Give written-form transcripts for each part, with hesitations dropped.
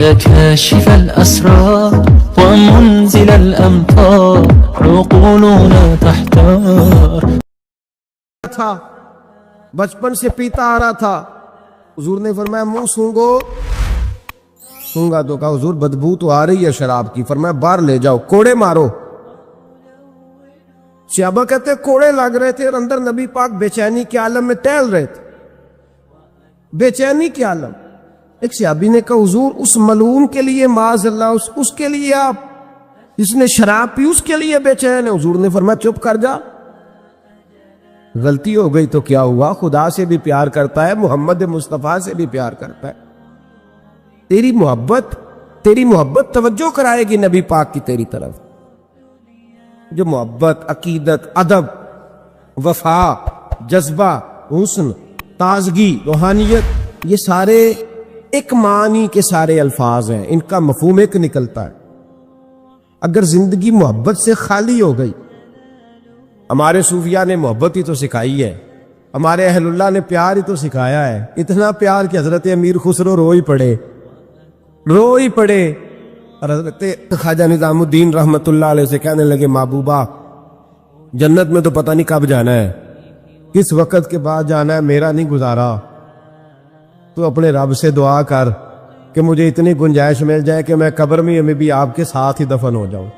يا كاشف الأسرار ومنزل الأمطار عقولنا تحتار. تھا بچپن سے پیتا آ رہا تھا. حضور نے فرمایا منہ سونگا تو کہا حضور بدبو تو آ رہی ہے شراب کی. فرمایا باہر لے جاؤ, کوڑے مارو. صحابہ کہتے کوڑے لگ رہے تھے اور اندر نبی پاک بے چینی کے عالم میں ٹہل رہے تھے, بے چینی کے عالم. ایک صحابی نے کہا حضور اس ملعون کے لیے معاذ اللہ اس کے لیے آپ جس نے شراب پی اس کے لیے بے چین ہے. حضور نے فرمایا چپ کر جا, غلطی ہو گئی تو کیا ہوا, خدا سے بھی پیار کرتا ہے, محمد مصطفیٰ سے بھی پیار کرتا ہے. تیری محبت توجہ کرائے گی نبی پاک کی تیری طرف. جو محبت, عقیدت, ادب, وفا, جذبہ, حسن, تازگی, روحانیت, یہ سارے ایک معنی کے سارے الفاظ ہیں, ان کا مفہوم ایک نکلتا ہے. اگر زندگی محبت سے خالی ہو گئی, ہمارے صوفیاء نے محبت ہی تو سکھائی ہے, ہمارے اہل اللہ نے پیار ہی تو سکھایا ہے, اتنا پیار کہ حضرت امیر خسرو رو ہی پڑے. اور حضرت خواجہ نظام الدین رحمت اللہ علیہ سے کہنے لگے محبوبہ جنت میں تو پتہ نہیں کب جانا ہے, کس وقت کے بعد جانا ہے, میرا نہیں گزارا. تو اپنے رب سے دعا کر کہ مجھے اتنی گنجائش مل جائے کہ میں قبر میں بھی آپ کے ساتھ ہی دفن ہو جاؤں.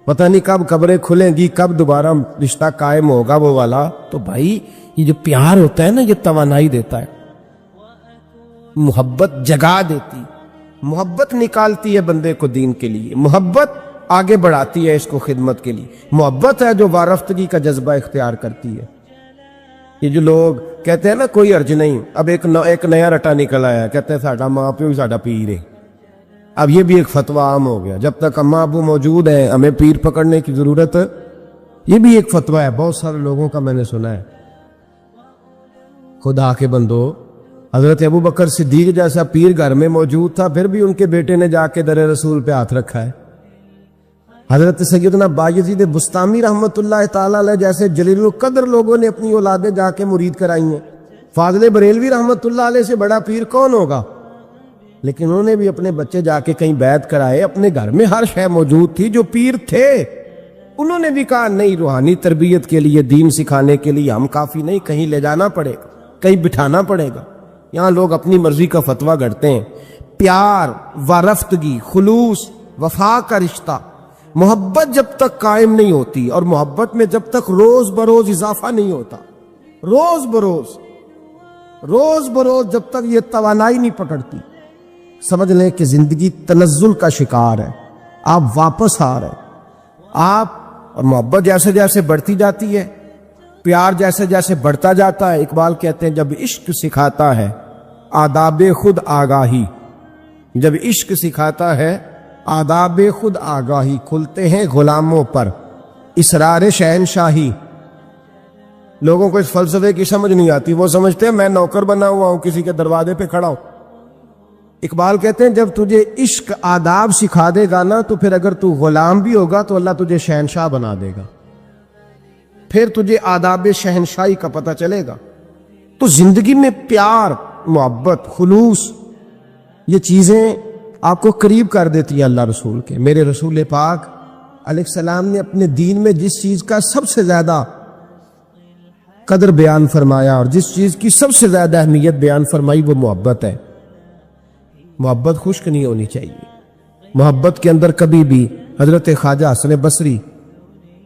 پتہ نہیں کب قبریں کھلیں گی, کب دوبارہ رشتہ قائم ہوگا وہ والا. تو بھائی یہ جو پیار ہوتا ہے نا, یہ توانائی دیتا ہے, محبت جگا دیتی, محبت نکالتی ہے بندے کو دین کے لیے, محبت آگے بڑھاتی ہے اس کو خدمت کے لیے. محبت ہے جو وارفتگی کا جذبہ اختیار کرتی ہے. یہ جو لوگ کہتے ہیں نا کوئی حرج نہیں, اب ایک نیا رٹا نکل آیا, کہتے ہیں ساڈا ماں پیو ہی ساڈا پیر ہے. اب یہ بھی ایک فتویٰ عام ہو گیا, جب تک اماں ابو موجود ہیں ہمیں پیر پکڑنے کی ضرورت. یہ بھی ایک فتویٰ ہے, بہت سارے لوگوں کا میں نے سنا ہے. خدا کے بندو, حضرت ابو بکر صدیق جیسا پیر گھر میں موجود تھا, پھر بھی ان کے بیٹے نے جا کے در رسول پہ ہاتھ رکھا ہے. حضرت سیدنا بایزید بستامی رحمت اللہ تعالی علیہ جیسے جلیل القدر لوگوں نے اپنی اولادیں جا کے مرید کرائی ہیں. فاضل بریلوی رحمت اللہ علیہ سے بڑا پیر کون ہوگا, لیکن انہوں نے بھی اپنے بچے جا کے کہیں بیعت کرائے. اپنے گھر میں ہر شے موجود تھی, جو پیر تھے انہوں نے بھی کہا نہیں, روحانی تربیت کے لیے, دین سکھانے کے لیے ہم کافی نہیں, کہیں لے جانا پڑے گا, کہیں بٹھانا پڑے گا. یہاں لوگ اپنی مرضی کا فتویٰ گھڑتے ہیں. پیار, وارفتگی, خلوص, وفا کا رشتہ, محبت جب تک قائم نہیں ہوتی, اور محبت میں جب تک روز بروز اضافہ نہیں ہوتا, روز بروز جب تک یہ توانائی نہیں پکڑتی, سمجھ لیں کہ زندگی تنزل کا شکار ہے. آپ واپس آ رہے آپ, اور محبت جیسے جیسے بڑھتی جاتی ہے, پیار جیسے جیسے بڑھتا جاتا ہے. اقبال کہتے ہیں جب عشق سکھاتا ہے آداب خود آگاہی, جب عشق سکھاتا ہے آداب خود آگاہی, کھلتے ہیں غلاموں پر اسرار شہنشاہی. لوگوں کو اس فلسفے کی سمجھ نہیں آتی, وہ سمجھتے ہیں میں نوکر بنا ہوا ہوں, کسی کے دروازے پہ کھڑا ہوں. اقبال کہتے ہیں جب تجھے عشق آداب سکھا دے گا نا, تو پھر اگر تو غلام بھی ہوگا تو اللہ تجھے شہنشاہ بنا دے گا, پھر تجھے آداب شہنشاہی کا پتہ چلے گا. تو زندگی میں پیار, محبت, خلوص, یہ چیزیں آپ کو قریب کر دیتی ہے اللہ رسول کے. میرے رسول پاک علیہ السلام نے اپنے دین میں جس چیز کا سب سے زیادہ قدر بیان فرمایا اور جس چیز کی سب سے زیادہ اہمیت بیان فرمائی وہ محبت ہے. محبت خشک نہیں ہونی چاہیے. محبت کے اندر کبھی بھی, حضرت خواجہ حسن بصری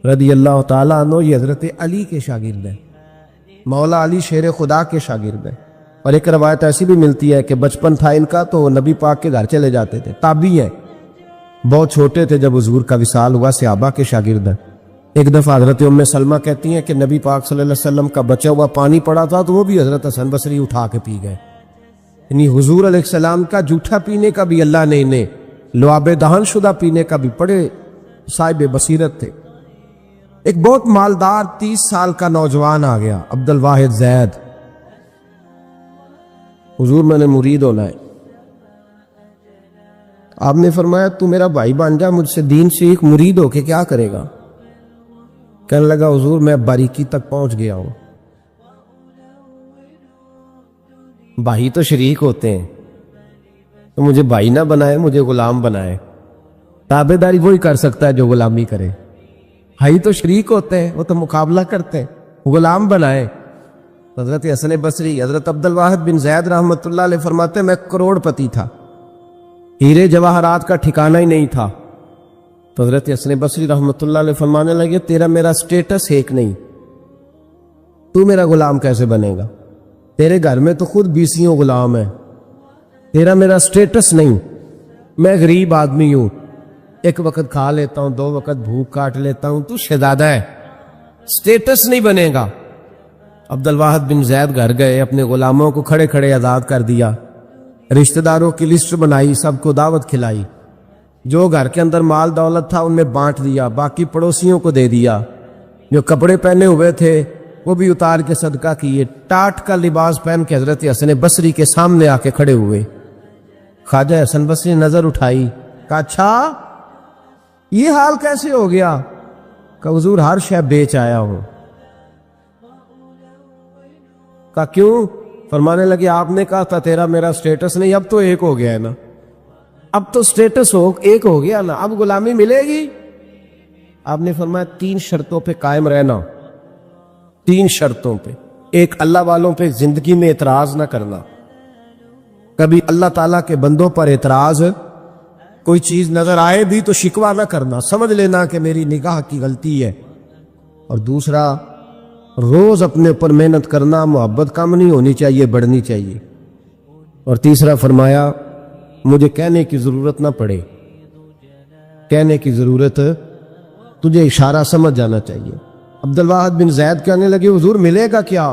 رضی اللہ تعالیٰ عنہ یہ حضرت علی کے شاگرد ہیں, مولا علی شیر خدا کے شاگرد ہیں. اور ایک روایت ایسی بھی ملتی ہے کہ بچپن تھا ان کا تو نبی پاک کے گھر چلے جاتے تھے. تابعی ہیں, بہت چھوٹے تھے جب حضور کا وصال ہوا, صحابہ کے شاگرد ہیں. ایک دفعہ حضرت ام سلمہ کہتی ہیں کہ نبی پاک صلی اللہ علیہ وسلم کا بچا ہوا پانی پڑا تھا تو وہ بھی حضرت حسن بصری اٹھا کے پی گئے. یعنی حضور علیہ السلام کا جھوٹا پینے کا بھی اللہ نے انہیں, لعاب دہن شدہ پینے کا بھی بڑے صاحب بصیرت تھے. ایک بہت مالدار 30 سال کا نوجوان آ گیا, عبد الواحد زید. حضور میں نے مرید ہونا ہے. آپ نے فرمایا تو میرا بھائی بن جا, مجھ سے دین سیکھ, مرید ہو کے کیا کرے گا. کہنے لگا حضور میں باریکی تک پہنچ گیا ہوں. بھائی تو شریک ہوتے ہیں, تو مجھے بھائی نہ بنائے، مجھے غلام بنائے۔ تابعداری وہی کر سکتا ہے جو غلامی کرے۔ بھائی تو شریک ہوتے ہیں، وہ تو مقابلہ کرتے ہیں، غلام بنائے۔ حضرت حسن بصری، حضرت عبد الواحد بن زید رحمۃ اللہ علیہ فرماتے ہیں میں کروڑ پتی تھا، ہیرے جواہرات کا ٹھکانہ ہی نہیں تھا۔ تو حضرت حسن بصری رحمۃ اللہ علیہ فرمانے لگے تیرا میرا سٹیٹس ایک نہیں، تو میرا غلام کیسے بنے گا؟ تیرے گھر میں تو خود 20 غلام ہیں، تیرا میرا سٹیٹس نہیں، میں غریب آدمی ہوں، ایک وقت کھا لیتا ہوں، 2 وقت بھوک کاٹ لیتا ہوں، تو شہزادہ ہے، سٹیٹس نہیں بنے گا۔ عبد الواحد بن زید گھر گئے، اپنے غلاموں کو کھڑے کھڑے آزاد کر دیا، رشتہ داروں کی لسٹ بنائی، سب کو دعوت کھلائی، جو گھر کے اندر مال دولت تھا ان میں بانٹ دیا، باقی پڑوسیوں کو دے دیا، جو کپڑے پہنے ہوئے تھے وہ بھی اتار کے صدقہ کیے۔ ٹاٹ کا لباس پہن کے حضرت حسن بصری کے سامنے آ کے کھڑے ہوئے۔ خواجہ حسن بصری نے نظر اٹھائی، کہا اچھا یہ حال کیسے ہو گیا؟ کہ حضور ہر شے بیچ آیا ہوں۔ کہا کیوں؟ فرمانے لگے آپ نے کہا تھا تیرا میرا سٹیٹس نہیں، اب تو ایک ہو گیا ہے نا، اب تو سٹیٹس ایک ہو گیا نا، اب غلامی ملے گی؟ آپ نے فرمایا 3 شرطوں پہ قائم رہنا، 3 شرطوں پہ۔ ایک، اللہ والوں پہ زندگی میں اعتراض نہ کرنا، کبھی اللہ تعالیٰ کے بندوں پر اعتراض، کوئی چیز نظر آئے بھی تو شکوہ نہ کرنا، سمجھ لینا کہ میری نگاہ کی غلطی ہے۔ اور دوسرا، روز اپنے اوپر محنت کرنا، محبت کم نہیں ہونی چاہیے، بڑھنی چاہیے۔ اور تیسرا فرمایا مجھے کہنے کی ضرورت نہ پڑے، کہنے کی ضرورت، تجھے اشارہ سمجھ جانا چاہیے۔ عبد الواحد بن زید کہنے لگے حضور ملے گا کیا؟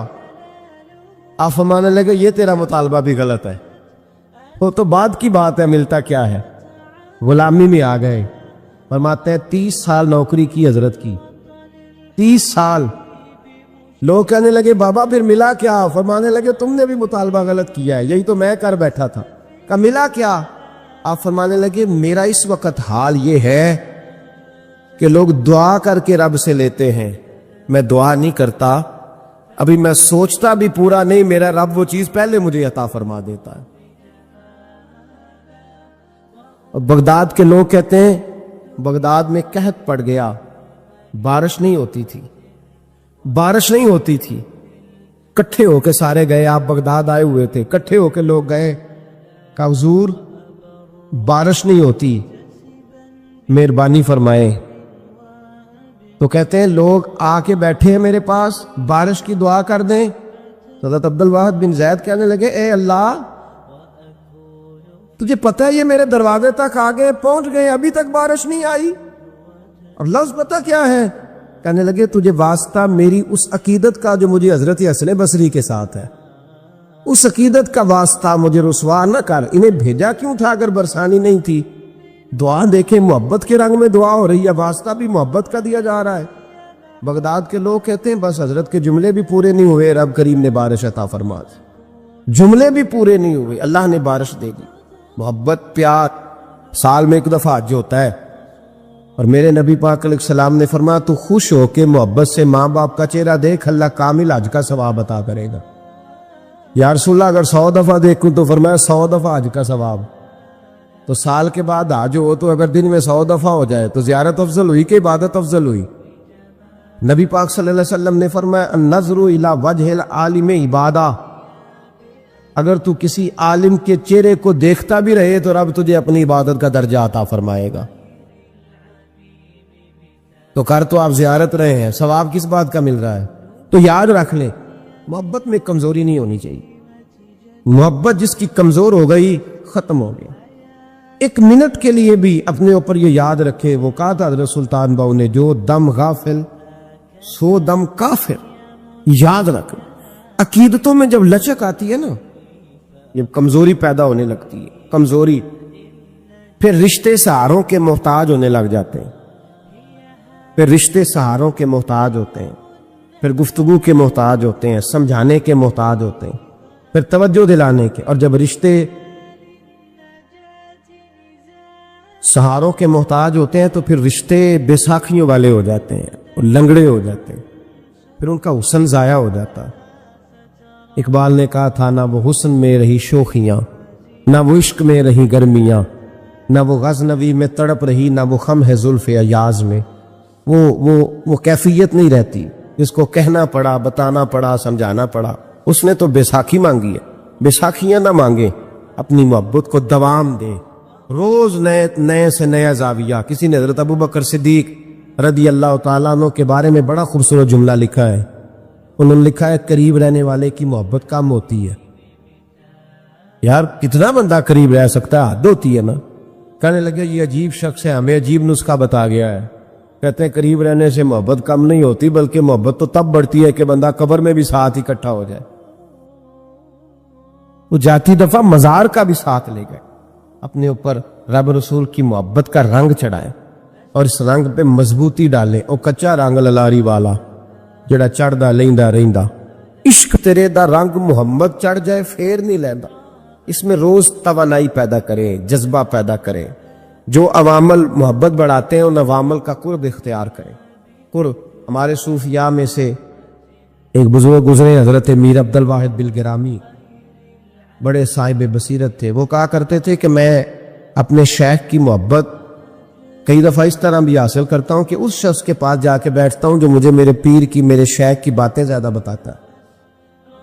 آپ فرمانے لگے یہ تیرا مطالبہ بھی غلط ہے، وہ تو بعد کی بات ہے، ملتا کیا ہے؟ غلامی میں آ گئے۔ فرماتے ہیں 30 سال نوکری کی حضرت کی، 30 سال۔ لوگ کہنے لگے بابا پھر ملا کیا؟ فرمانے لگے تم نے بھی مطالبہ غلط کیا ہے، یہی تو میں کر بیٹھا تھا۔ کہا ملا کیا؟ آپ فرمانے لگے میرا اس وقت حال یہ ہے کہ لوگ دعا کر کے رب سے لیتے ہیں، میں دعا نہیں کرتا، ابھی میں سوچتا بھی پورا نہیں، میرا رب وہ چیز پہلے مجھے عطا فرما دیتا ہے۔ اور بغداد کے لوگ کہتے ہیں بغداد میں قحط پڑ گیا، بارش نہیں ہوتی تھی، بارش نہیں ہوتی تھی۔ کٹھے ہو کے سارے گئے، آپ بغداد آئے ہوئے تھے، کٹھے ہو کے لوگ گئے، کہا حضور بارش نہیں ہوتی، مہربانی فرمائے۔ تو کہتے ہیں لوگ آ کے بیٹھے ہیں میرے پاس، بارش کی دعا کر دیں۔ حضرت عبد الواحد بن زید کہنے لگے اے اللہ تجھے پتہ ہے یہ میرے دروازے تک آ گئے، پہنچ گئے، ابھی تک بارش نہیں آئی، اور لفظ پتہ کیا ہے؟ کہنے لگے تجھے واسطہ میری اس عقیدت کا جو مجھے حضرت حسن بصری کے ساتھ ہے، اس عقیدت کا واسطہ، مجھے رسوا نہ کر۔ انہیں بھیجا کیوں تھا اگر برسانی نہیں تھی؟ دعا دیکھیں، محبت کے رنگ میں دعا ہو رہی ہے، واسطہ بھی محبت کا دیا جا رہا ہے۔ بغداد کے لوگ کہتے ہیں بس حضرت کے جملے بھی پورے نہیں ہوئے، رب کریم نے بارش عطا فرما دی، جملے بھی پورے نہیں ہوئے، اللہ نے بارش دے دی۔ محبت، پیار، سال میں 1 دفعہ حج ہوتا ہے، اور میرے نبی پاک علیہ السلام نے فرمایا تو خوش ہو کے محبت سے ماں باپ کا چہرہ دیکھ، اللہ کامل حج کا ثواب عطا کرے گا۔ یا رسول اللہ اگر 100 دفعہ دیکھوں تو فرمایا 100 دفعہ حج کا ثواب۔ تو سال کے بعد حج ہو تو اگر دن میں 100 دفعہ ہو جائے تو زیارت افضل ہوئی کہ عبادت افضل ہوئی؟ نبی پاک صلی اللہ علیہ وسلم نے فرمایا النظر الی وجہ العالم عبادہ، اگر تو کسی عالم کے چہرے کو دیکھتا بھی رہے تو رب تجھے اپنی عبادت کا درجہ عطا فرمائے گا۔ تو کر تو آپ زیارت رہے ہیں، ثواب کس بات کا مل رہا ہے؟ تو یاد رکھ لیں محبت میں کمزوری نہیں ہونی چاہیے، محبت جس کی کمزور ہو گئی ختم ہو گیا۔ 1 منٹ کے لیے بھی اپنے اوپر یہ یاد رکھے، وہ کہا تھا حضرت سلطان باؤ نے جو دم غافل سو دم کافر، یاد رکھ۔ عقیدتوں میں جب لچک آتی ہے نا، جب کمزوری پیدا ہونے لگتی ہے، کمزوری، پھر رشتے سہاروں کے محتاج ہونے لگ جاتے ہیں، پھر رشتے سہاروں کے محتاج ہوتے ہیں، پھر گفتگو کے محتاج ہوتے ہیں، سمجھانے کے محتاج ہوتے ہیں، پھر توجہ دلانے کے، اور جب رشتے سہاروں کے محتاج ہوتے ہیں تو پھر رشتے بے ساکھیوں والے ہو جاتے ہیں اور لنگڑے ہو جاتے ہیں، پھر ان کا حسن ضائع ہو جاتا ہے۔ اقبال نے کہا تھا نا وہ حسن میں رہی شوخیاں، نہ وہ عشق میں رہی گرمیاں، نہ وہ غزنوی میں تڑپ رہی، نہ وہ خم ہے زلف ایاز میں۔ وہ کیفیت نہیں رہتی جس کو کہنا پڑا، بتانا پڑا، سمجھانا پڑا۔ اس نے تو بیساکھی مانگی ہے۔ بیساکھیاں نہ مانگیں، اپنی محبت کو دوام دیں، روز نئے سے نیا زاویہ۔ کسی نے حضرت ابوبکر صدیق رضی اللہ تعالیٰ عنہ کے بارے میں بڑا خوبصورت جملہ لکھا ہے۔ انہوں نے لکھا ہے قریب رہنے والے کی محبت کم ہوتی ہے۔ یار کتنا بندہ قریب رہ سکتا ہے، حد ہوتی ہے نا۔ کہنے لگے یہ عجیب شخص ہے، ہمیں عجیب نسخہ بتا گیا ہے۔ کہتے ہیں قریب رہنے سے محبت کم نہیں ہوتی، بلکہ محبت تو تب بڑھتی ہے کہ بندہ قبر میں بھی ساتھ اکٹھا ہو جائے۔ وہ جاتی دفعہ مزار کا بھی ساتھ لے گئے، اپنے اوپر رب رسول کی محبت کا رنگ چڑھائے اور اس رنگ پہ مضبوطی ڈالیں۔ او کچا رنگ للاری والا جڑا چڑھدا لیندا رہندا، عشق تیرے دا رنگ محمد چڑھ جائے پھر نہیں لیندا۔ اس میں روز توانائی پیدا کریں، جذبہ پیدا کریں۔ جو عوامل محبت بڑھاتے ہیں ان عوامل کا قرب اختیار کریں۔ قرب ہمارے صوفیاء میں سے ایک بزرگ گزرے، حضرت میر عبد الواحد بالگرامی، بڑے صاحب بصیرت تھے۔ وہ کہا کرتے تھے کہ میں اپنے شیخ کی محبت کئی دفعہ اس طرح بھی حاصل کرتا ہوں کہ اس شخص کے پاس جا کے بیٹھتا ہوں جو مجھے میرے پیر کی، میرے شیخ کی باتیں زیادہ بتاتا ہے،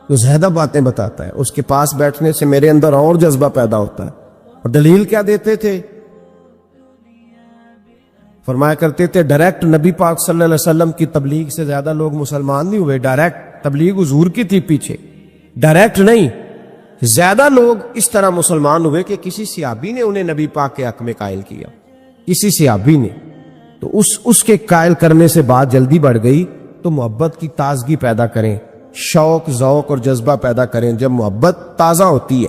جو زیادہ باتیں بتاتا ہے۔ اس کے پاس بیٹھنے سے میرے اندر اور جذبہ پیدا ہوتا ہے۔ اور دلیل کیا دیتے تھے؟ فرمایا کرتے تھے ڈائریکٹ نبی پاک صلی اللہ علیہ وسلم کی تبلیغ سے زیادہ لوگ مسلمان نہیں ہوئے۔ ڈائریکٹ تبلیغ حضور کی تھی پیچھے، ڈائریکٹ نہیں۔ زیادہ لوگ اس طرح مسلمان ہوئے کہ کسی صحابی نے انہیں نبی پاک کے حق میں قائل کیا، کسی صحابی نے، تو اس کے قائل کرنے سے بات جلدی بڑھ گئی۔ تو محبت کی تازگی پیدا کریں، شوق ذوق اور جذبہ پیدا کریں۔ جب محبت تازہ ہوتی ہے،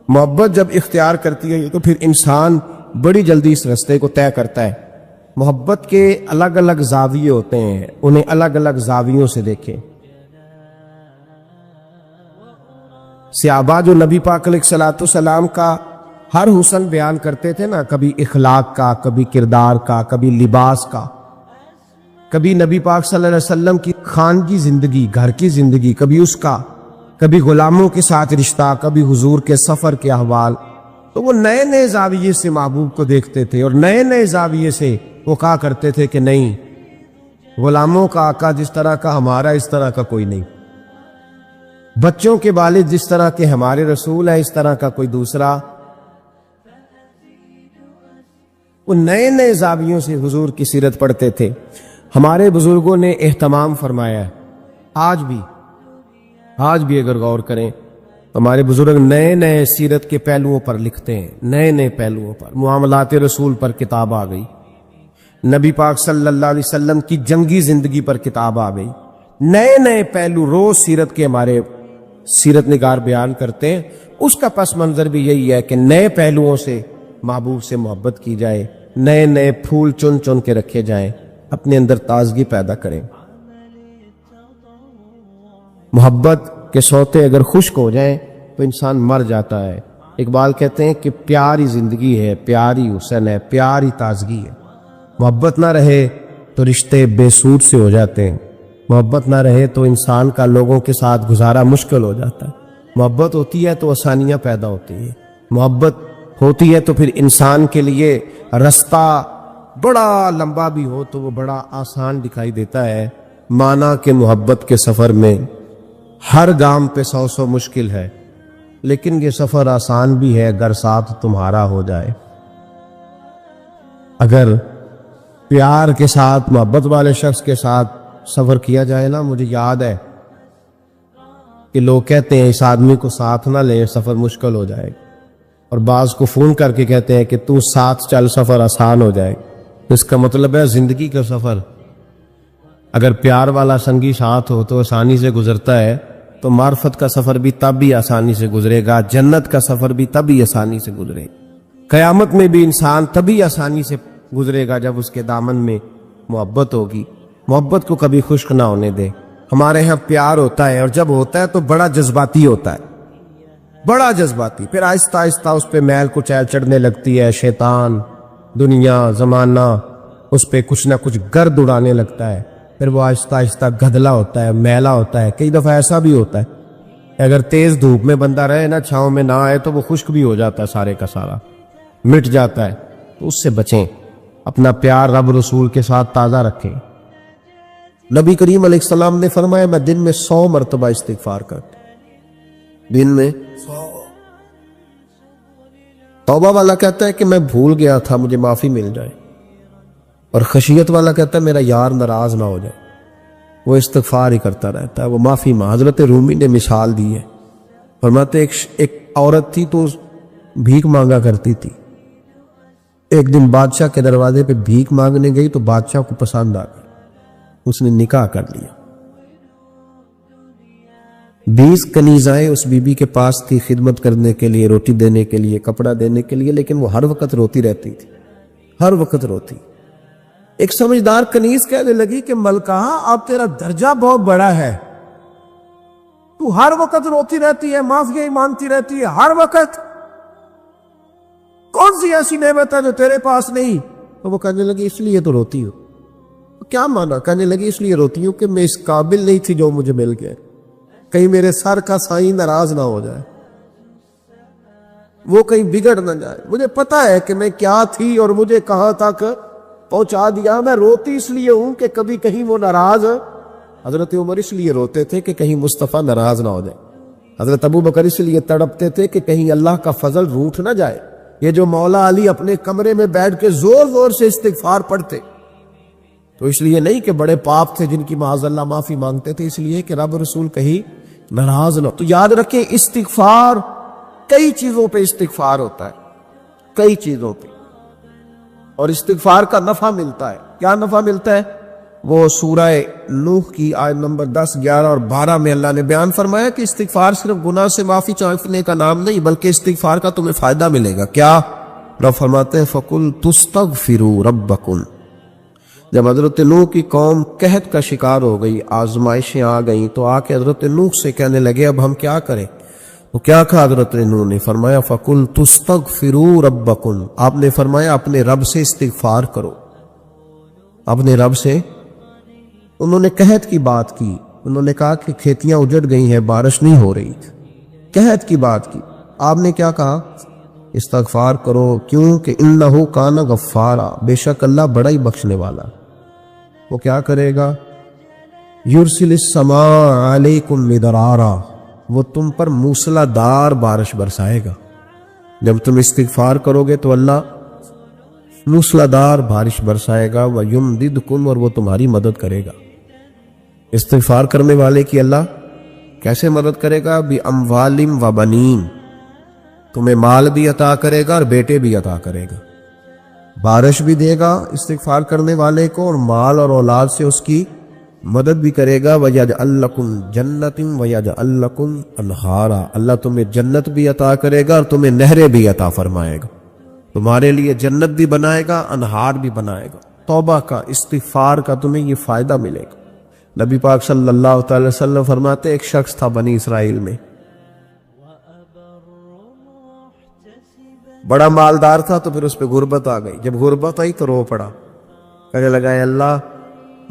محبت جب اختیار کرتی ہے تو پھر انسان بڑی جلدی اس رستے کو طے کرتا ہے۔ محبت کے الگ الگ زاویے ہوتے ہیں، انہیں الگ الگ زاویوں سے دیکھیں۔ صحابہ جو نبی پاک علیہ الصلوۃ والسلام کا ہر حسن بیان کرتے تھے نا، کبھی اخلاق کا، کبھی کردار کا، کبھی لباس کا، کبھی نبی پاک صلی اللہ علیہ وسلم کی خانگی زندگی، گھر کی زندگی، کبھی اس کا، کبھی غلاموں کے ساتھ رشتہ، کبھی حضور کے سفر کے احوال۔ تو وہ نئے نئے زاویے سے محبوب کو دیکھتے تھے اور نئے نئے زاویے سے وہ کہا کرتے تھے کہ نہیں، غلاموں کا آقا جس طرح کا ہمارا اس طرح کا کوئی نہیں، بچوں کے والد جس طرح کے ہمارے رسول ہیں اس طرح کا کوئی دوسرا۔ وہ نئے نئے زاویوں سے حضور کی سیرت پڑھتے تھے۔ ہمارے بزرگوں نے اہتمام فرمایا ہے، آج بھی اگر غور کریں تو ہمارے بزرگ نئے نئے سیرت کے پہلوؤں پر لکھتے ہیں، نئے نئے پہلوؤں پر۔ معاملات رسول پر کتاب آ گئی، نبی پاک صلی اللہ علیہ وسلم کی جنگی زندگی پر کتاب آ گئی، نئے نئے پہلو روز سیرت کے ہمارے سیرت نگار بیان کرتے ہیں۔ اس کا پس منظر بھی یہی ہے کہ نئے پہلوؤں سے محبوب سے محبت کی جائے، نئے نئے پھول چن چن کے رکھے جائیں، اپنے اندر تازگی پیدا کریں۔ محبت کے سوتے اگر خشک ہو جائیں تو انسان مر جاتا ہے۔ اقبال کہتے ہیں کہ پیاری زندگی ہے، پیاری حسن ہے، پیاری تازگی ہے۔ محبت نہ رہے تو رشتے بے سود سے ہو جاتے ہیں، محبت نہ رہے تو انسان کا لوگوں کے ساتھ گزارا مشکل ہو جاتا ہے۔ محبت ہوتی ہے تو آسانیاں پیدا ہوتی ہیں، محبت ہوتی ہے تو پھر انسان کے لیے رستہ بڑا لمبا بھی ہو تو وہ بڑا آسان دکھائی دیتا ہے۔ مانا کہ محبت کے سفر میں ہر گام پہ 100 مشکل ہے، لیکن یہ سفر آسان بھی ہے اگر ساتھ تمہارا ہو جائے۔ اگر پیار کے ساتھ، محبت والے شخص کے ساتھ سفر کیا جائے نا، مجھے یاد ہے کہ لوگ کہتے ہیں اس آدمی کو ساتھ نہ لے، سفر مشکل ہو جائے، اور بعض کو فون کر کے کہتے ہیں کہ تو ساتھ چل، سفر آسان ہو جائے۔ اس کا مطلب ہے زندگی کا سفر اگر پیار والا سنگی ساتھ ہو تو آسانی سے گزرتا ہے، تو معرفت کا سفر بھی تب بھی آسانی سے گزرے گا، جنت کا سفر بھی تب بھی آسانی سے گزرے گا، قیامت میں بھی انسان تبھی آسانی سے گزرے گا جب اس کے دامن میں محبت ہوگی۔ محبت کو کبھی خشک نہ ہونے دے۔ ہمارے ہاں پیار ہوتا ہے، اور جب ہوتا ہے تو بڑا جذباتی ہوتا ہے، بڑا جذباتی، پھر آہستہ آہستہ اس پہ میل کچیل چڑھنے لگتی ہے، شیطان، دنیا، زمانہ اس پہ کچھ نہ کچھ گرد اڑانے لگتا ہے، پھر وہ آہستہ آہستہ گدلا ہوتا ہے، میلا ہوتا ہے۔ کئی دفعہ ایسا بھی ہوتا ہے اگر تیز دھوپ میں بندہ رہے نا، چھاؤں میں نہ آئے تو وہ خشک بھی ہو جاتا ہے، سارے کا سارا مٹ جاتا ہے، تو اس سے بچیں، اپنا پیار رب رسول کے ساتھ تازہ رکھیں۔ نبی کریم علیہ السلام نے فرمایا میں دن میں 100 مرتبہ استغفار کرتا ہوں، دن میں 100۔ توبہ والا کہتا ہے کہ میں بھول گیا تھا، مجھے معافی مل جائے، اور خشیت والا کہتا ہے میرا یار ناراض نہ ہو جائے، وہ استغفار ہی کرتا رہتا ہے، وہ معافی حضرت رومی نے مثال دی ہے، فرماتے ایک عورت تھی تو بھیک مانگا کرتی تھی، ایک دن بادشاہ کے دروازے پہ بھیک مانگنے گئی تو بادشاہ کو پسند آ گئی، اس نے نکاح کر لیا۔ 20 کنیزائیں اس بی بی کے پاس تھی خدمت کرنے کے لیے، روٹی دینے کے لیے، کپڑا دینے کے لیے، لیکن وہ ہر وقت روتی رہتی تھی، ہر وقت روتی۔ ایک سمجھدار کنیز کہنے لگی کہ ملکہ اب تیرا درجہ بہت بڑا ہے، تو ہر وقت روتی رہتی ہے، معافیاں ہی مانگتی رہتی ہے ہر وقت، کون سی ایسی نعمت ہے جو تیرے پاس نہیں؟ تو وہ کہنے لگی اس لیے تو روتی ہوں۔ کیا مانا؟ کہنے لگی اس لیے روتی ہوں کہ میں اس قابل نہیں تھی جو مجھے مل گیا، کہیں میرے سر کا سائیں ناراض نہ ہو جائے، وہ کہیں بگڑ نہ جائے، مجھے پتا ہے کہ میں کیا تھی اور مجھے کہاں تک پہنچا دیا، میں روتی اس لیے ہوں کہ کبھی کہیں وہ ناراض۔ حضرت عمر اس لیے روتے تھے کہ کہیں مصطفیٰ ناراض نہ ہو جائے، حضرت ابو بکر اس لیے تڑپتے تھے کہ کہیں اللہ کا فضل روٹھ نہ جائے۔ یہ جو مولا علی اپنے کمرے میں بیٹھ کے زور زور سے استغفار پڑھتے تو اس لیے نہیں کہ بڑے پاپ تھے جن کی معاذ اللہ معافی مانگتے تھے، اس لیے کہ رب رسول کہیں ناراض نہ ہو۔ تو یاد رکھیں استغفار، کئی چیزوں پہ استغفار ہوتا ہے، کئی چیزوں پہ، اور استغفار کا نفع ملتا ہے۔ کیا نفع ملتا ہے؟ وہ سورہ نوح کی آیت نمبر 10، 11 اور 12 میں اللہ نے بیان فرمایا کہ استغفار صرف گناہ سے معافی چاہنے کا نام نہیں، بلکہ استغفار کا تمہیں فائدہ ملے گا۔ کیا؟ رب فرماتے ہیں فَقُلْ تُسْتَغْفِرُوا رَبَّكُمْ۔ جب حضرت نوح کی قوم قحط کا شکار ہو گئی، آزمائشیں آ گئیں، تو آ کے حضرت نوح سے کہنے لگے اب ہم کیا کریں؟ تو کیا کہا حضرت نوح نے؟ فرمایا فَقُلْ تُسْتَغْفِرُوا رَبَّكُمْ، آپ نے فرمایا اپنے رب سے استغفار کرو، اپنے رب سے۔ انہوں نے قحط کی بات کی، انہوں نے کہا کہ کھیتیاں اجڑ گئی ہیں، بارش نہیں ہو رہی، قحط کی بات کی۔ آپ نے کیا کہا؟ استغفار کرو، کیوں کہ انہ کان غفارا، بے شک اللہ بڑا ہی بخشنے والا۔ وہ کیا کرے گا؟ یرسل السماء علیکم مدرارا، وہ تم پر موسلا دار بارش برسائے گا۔ جب تم استغفار کرو گے تو اللہ موسلا دار بارش برسائے گا، وَيُمْدِدْكُمْ، اور وہ تمہاری مدد کرے گا۔ استغفار کرنے والے کی اللہ کیسے مدد کرے گا؟ بِأَمْوَالٍ وَبَنِينَ، تمہیں مال بھی عطا کرے گا اور بیٹے بھی عطا کرے گا، بارش بھی دے گا استغفار کرنے والے کو، اور مال اور اولاد سے اس کی مدد بھی کرے گا۔ وَيَجْعَلْ لَكُمْ جَنَّةٍ وَيَجْعَلْ لَكُمْ أَنْهَارًا، اللہ تمہیں جنت بھی عطا کرے گا اور تمہیں نہریں بھی عطا فرمائے گا، تمہارے لیے جنت بھی بنائے گا، انہار بھی بنائے گا۔ توبہ کا، استغفار کا تمہیں یہ فائدہ ملے گا۔ نبی پاک صلی اللہ تعالی وسلم فرماتے ایک شخص تھا بنی اسرائیل میں، بڑا مالدار تھا، تو پھر اس پہ غربت آ گئی۔ جب غربت آئی تو رو پڑا، کہنے لگا اے اللہ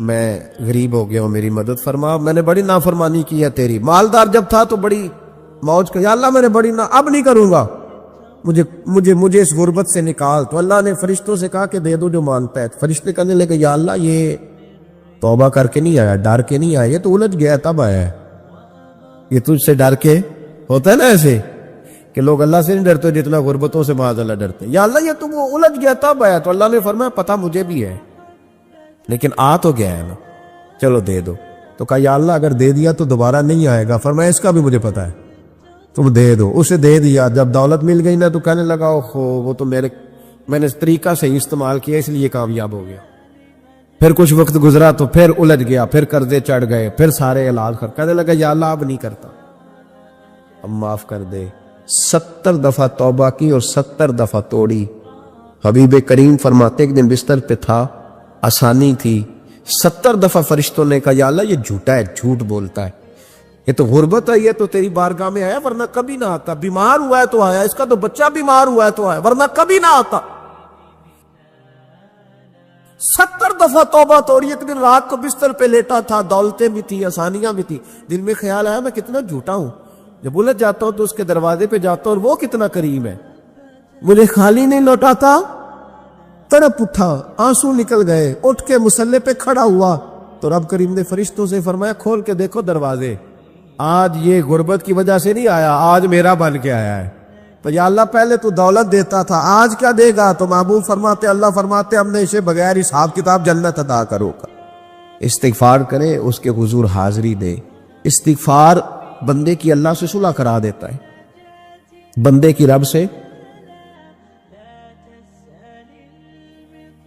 میں غریب ہو گیا ہوں، میری مدد فرما، میں نے بڑی نافرمانی کی ہے تیری۔ مالدار جب تھا تو بڑی موج کہ یا اللہ میں نے بڑی اب نہیں کروں گا، مجھے اس غربت سے نکال۔ تو اللہ نے فرشتوں سے کہا کہ دے دو جو مانگتا ہے۔ فرشتے کہنے لگے یا اللہ یہ توبہ کر کے نہیں آیا، ڈر کے نہیں آیا، یہ تو الجھ گیا تب آیا ہے، یہ تجھ سے ڈر کے ہوتا ہے نا ایسے کہ لوگ اللہ سے نہیں ڈرتے جتنا غربتوں سے معاذ اللہ ڈرتے۔ یا اللہ یہ تو وہ الجھ گیا تب آیا۔ تو اللہ نے فرمایا پتہ مجھے بھی ہے، لیکن آ تو گیا ہے نا، چلو دے دو۔ تو کہا یا اللہ اگر دے دیا تو دوبارہ نہیں آئے گا۔ فرمایا اس کا بھی مجھے پتہ ہے، تم دے دو۔ اسے دے دیا۔ جب دولت مل گئی نا تو کہنے لگا اوہو وہ تو میں نے اس طریقہ سے استعمال کیا اس لیے کامیاب ہو گیا۔ پھر کچھ وقت گزرا تو پھر الجھ گیا، پھر قرضے چڑھ گئے، پھر سارے علاج کر کہنے لگا یا اللہ اب نہیں کرتا، اب معاف کر دے۔ 70 دفعہ توبہ کی اور 70 دفعہ توڑی۔ حبیب کریم فرماتے ایک دن بستر پہ تھا، آسانی تھی، 70 دفعہ فرشتوں نے کہا یا اللہ یہ جھوٹا ہے، جھوٹ بولتا ہے، یہ تو غربت ہے، یہ تو تیری بارگاہ میں آیا ورنہ کبھی نہ آتا، بیمار ہوا ہے تو آیا، اس کا تو بچہ بیمار ہوا ہے تو آیا ورنہ کبھی نہ آتا۔ 70 دفعہ توبہ توڑی۔ ایک دن رات کو بستر پہ لیٹا تھا، دولتیں بھی تھی، آسانیاں بھی تھی، دل میں خیال آیا میں کتنا جھوٹا ہوں، جب الجھ جاتا ہوں تو اس کے دروازے پہ جاتا ہوں اور وہ کتنا کریم ہے، مجھے خالی نہیں لوٹاتا، تڑپ اٹھا، آنسو نکل گئے، اٹھ کے مصلی پہ کھڑا ہوا تو رب کریم نے فرشتوں سے فرمایا کھول کے دیکھو دروازے، آج یہ غربت کی وجہ سے نہیں آیا، آج میرا بن کے آیا ہے۔ تو یا اللہ پہلے تو دولت دیتا تھا، آج کیا دے گا؟ تو محبوب فرماتے، اللہ فرماتے ہم نے اسے بغیر حساب کتاب جنت عطا کرو گا۔ استغفار کرے، اس کے حضور حاضری دے۔ استغفار بندے کی اللہ سے صلح کرا دیتا ہے، بندے کی رب سے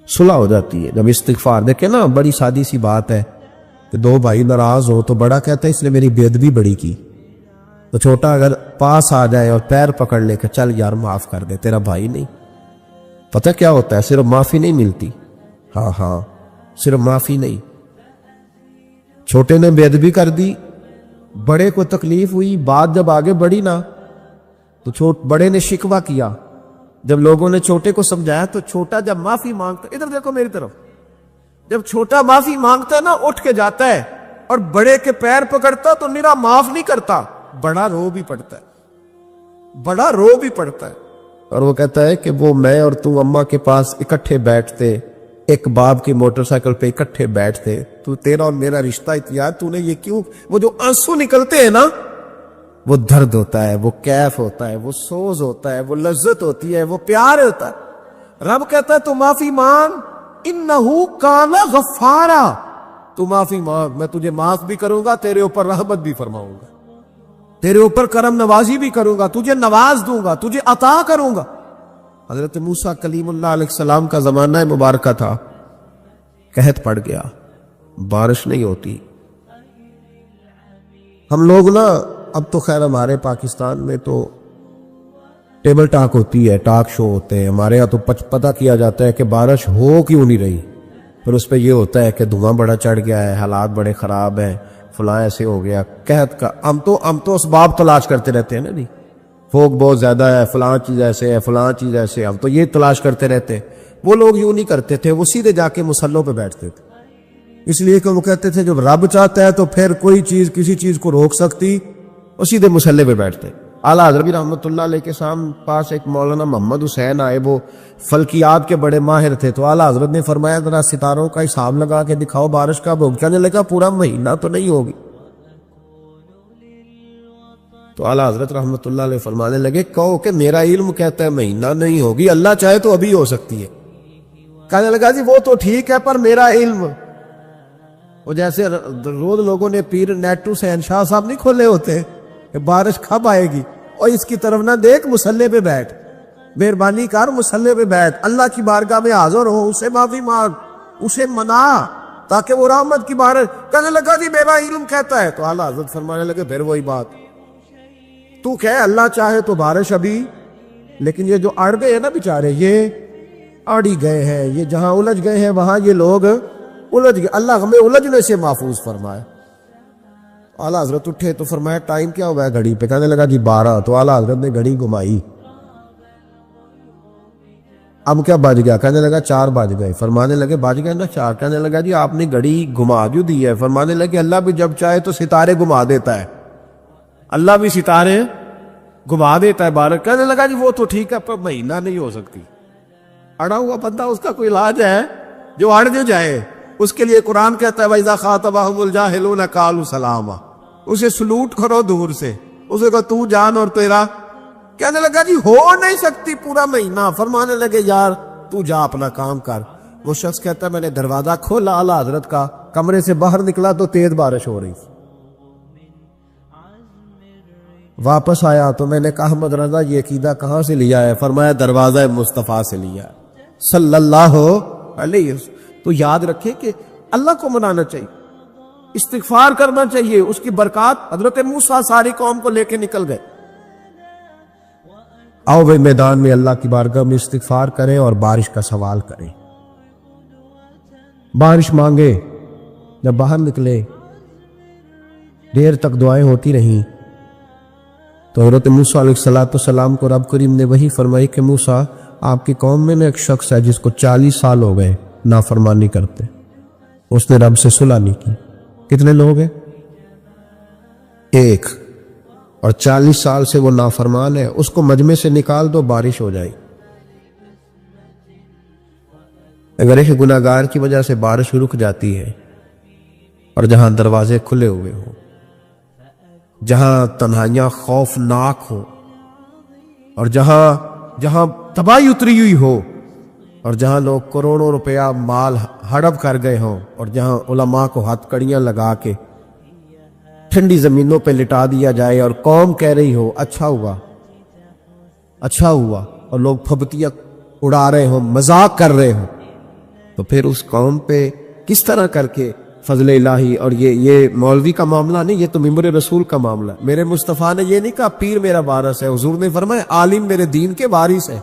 صلح ہو جاتی ہے جب استغفار۔ دیکھیں نا، بڑی سادی سی بات ہے کہ دو بھائی ناراض ہو تو بڑا کہتا ہے اس نے میری بے ادبی بڑی کی، تو چھوٹا اگر پاس آ جائے اور پیر پکڑ لے کہ چل یار معاف کر دے، تیرا بھائی نہیں۔ پتہ کیا ہوتا ہے؟ صرف معافی نہیں ملتی، ہاں صرف معافی نہیں، چھوٹے نے بے ادبی کر دی، بڑے کو تکلیف ہوئی، بات جب آگے بڑھی نا تو بڑے نے شکوہ کیا، جب لوگوں نے چھوٹے کو سمجھایا تو چھوٹا جب معافی مانگتا، ادھر دیکھو میری طرف، جب چھوٹا معافی مانگتا ہے نا اٹھ کے جاتا ہے اور بڑے کے پیر پکڑتا تو نرا معاف نہیں کرتا، بڑا رو بھی پڑتا ہے، بڑا رو بھی پڑتا ہے، اور وہ کہتا ہے کہ وہ میں اور تو اماں کے پاس اکٹھے بیٹھتے، ایک باپ کی موٹر سائیکل پہ اکٹھے بیٹھتے، تو تیرا اور میرا رشتہ اتیار تو نے یہ کیوں؟ وہ جو آنسو نکلتے ہیں نا، وہ درد ہوتا ہے، وہ کیف ہوتا ہے، وہ سوز ہوتا ہے، وہ لذت ہوتی ہے، وہ پیار ہوتا ہے۔ رب کہتا ہے تو معافی مانگ، انہو کان غفارا، تو معافی مانگ، میں تجھے معاف بھی کروں گا، تیرے اوپر رحمت بھی فرماؤں گا، تیرے اوپر کرم نوازی بھی کروں گا، تجھے نواز دوں گا، تجھے عطا کروں گا۔ حضرت موسیٰ کلیم اللہ علیہ السلام کا زمانہ مبارکہ تھا، قحط پڑ گیا، بارش نہیں ہوتی۔ ہم لوگ نا اب تو خیر ہمارے پاکستان میں تو ٹیبل ٹاک ہوتی ہے، ٹاک شو ہوتے ہیں، ہمارے یہاں تو پتہ کیا جاتا ہے کہ بارش ہو کیوں نہیں رہی، پھر اس پہ یہ ہوتا ہے کہ دھواں بڑا چڑھ گیا ہے، حالات بڑے خراب ہیں، فلاں ایسے ہو گیا، قحط کا۔ ہم تو اسباب تلاش کرتے رہتے ہیں نا جی، فوگ بہت زیادہ ہے، فلاں چیز ایسے ہے، فلاں چیز ایسے ہے، ہم تو یہ تلاش کرتے رہتے ہیں۔ وہ لوگ یوں نہیں کرتے تھے، وہ سیدھے جا کے مصلوں پہ بیٹھتے تھے، اس لیے کہ وہ کہتے تھے جب رب چاہتا ہے تو پھر کوئی چیز کسی چیز کو روک سکتی، وہ سیدھے مصلے پہ بیٹھتے۔ اعلیٰ حضرت رحمۃ اللہ علیہ کے پاس ایک مولانا محمد حسین آئے، وہ فلکیات کے بڑے ماہر تھے، تو اعلیٰ حضرت نے فرمایا ذرا ستاروں کا حساب لگا کے دکھاؤ بارش کب ہوگی؟ کہنے لگا پورا مہینہ تو نہیں ہوگی۔ تو اعلیٰ حضرت رحمۃ اللہ علیہ فرمانے لگے کہو کہ میرا علم کہتا ہے مہینہ نہیں ہوگی، اللہ چاہے تو ابھی ہو سکتی ہے۔ کہنے لگا جی وہ تو ٹھیک ہے پر میرا علم، وہ جیسے روز لوگوں نے پیر نیٹو شہنشاہ صاحب نہیں کھولے ہوتے کہ بارش کب آئے گی، اور اس کی طرف نہ دیکھ، مصلے پہ بیٹھ، مہربانی کر مصلے پہ بیٹھ، اللہ کی بارگاہ میں حاضر ہو، اسے معافی مانگ، اسے منا تاکہ وہ رحمت کی بارش۔ کہنے لگا جی میرا علم کہتا ہے، تو اعلیٰ حضرت فرمانے لگے پھر وہی بات، تو کہ اللہ چاہے تو بارش ابھی، لیکن یہ جو اڑ گئے ہیں نا بیچارے، یہ اڑ ہی گئے ہیں، یہ جہاں الجھ گئے ہیں وہاں یہ لوگ الجھ گئے، اللہ ہمیں الجھنے سے محفوظ فرمائے۔ اعلیٰ حضرت اٹھے تو فرمایا ٹائم کیا ہوا ہے گھڑی پہ؟ کہنے لگا جی 12۔ تو اعلیٰ حضرت نے گھڑی گھمائی، اب کیا بج گیا؟ کہنے لگا 4 بج گئے۔ فرمانے لگے بج گئے نا 4؟ کہنے لگا جی آپ نے گھڑی گھما جو دی ہے۔ فرمانے لگے اللہ بھی جب چاہے تو ستارے گھما دیتا ہے، اللہ بھی ستارے گھما دیتا ہے بارش۔ کہنے لگا جی وہ تو ٹھیک ہے پر مہینہ نہیں ہو سکتی۔ اڑا ہوا بندہ، اس کا کوئی علاج ہے؟ جو اڑ جو جائے اس کے لیے قرآن کہتا ہے وَإِذَا خَاطَبَهُمُ الْجَاهِلُونَ قَالُوا سَلَامًا، اسے سلوٹ کرو دور سے، اسے کہو تو جان اور تیرا۔ کہنے لگا جی ہو نہیں سکتی پورا مہینہ۔ فرمانے لگے یار تو جا اپنا کام کر۔ وہ شخص کہتا ہے میں نے دروازہ کھولا اعلیٰ حضرت کا، کمرے سے باہر نکلا تو تیز بارش ہو رہی، واپس آیا تو میں نے کہا احمد رضا یہ عقیدہ کہاں سے لیا ہے؟ فرمایا دروازہ مصطفیٰ سے لیا ہے صلی اللہ علیہ وسلم۔ تو یاد رکھیں کہ اللہ کو منانا چاہیے، استغفار کرنا چاہیے، اس کی برکات۔ حضرت موسیٰ ساری قوم کو لے کے نکل گئے۔ آؤ بھائی میدان میں اللہ کی بارگاہ میں استغفار کریں اور بارش کا سوال کریں، بارش مانگے۔ جب باہر نکلے دیر تک دعائیں ہوتی رہیں تو حضرت موسیٰ علیہ السلام کو رب کریم نے وہی فرمائی کہ موسیٰ آپ کی قوم میں ایک شخص ہے جس کو 40 سال ہو گئے نافرمانی کرتے، اس نے رب سے صلح نہیں کی۔ کتنے لوگ ہیں؟ ایک، اور 40 سال سے وہ نافرمان ہے، اس کو مجمع سے نکال دو، بارش ہو جائے۔ اگر ایک گناہگار کی وجہ سے بارش رک جاتی ہے اور جہاں دروازے کھلے ہوئے ہوں، جہاں تنہائیاں خوفناک ہوں، اور جہاں تباہی اتری ہوئی ہو، اور جہاں لوگ کروڑوں روپیہ مال ہڑپ کر گئے ہوں، اور جہاں علماء کو ہتھ کڑیاں لگا کے ٹھنڈی زمینوں پہ لٹا دیا جائے اور قوم کہہ رہی ہو اچھا ہوا اچھا ہوا، اور لوگ پھبتیاں اڑا رہے ہوں، مذاق کر رہے ہوں، تو پھر اس قوم پہ کس طرح کر کے فضل الہی؟ اور یہ مولوی کا معاملہ نہیں، یہ تو ممبر رسول کا معاملہ ہے۔ میرے مصطفیٰ نے یہ نہیں کہا پیر میرا وارث ہے، حضور نے فرمایا عالم میرے دین کے وارث ہے۔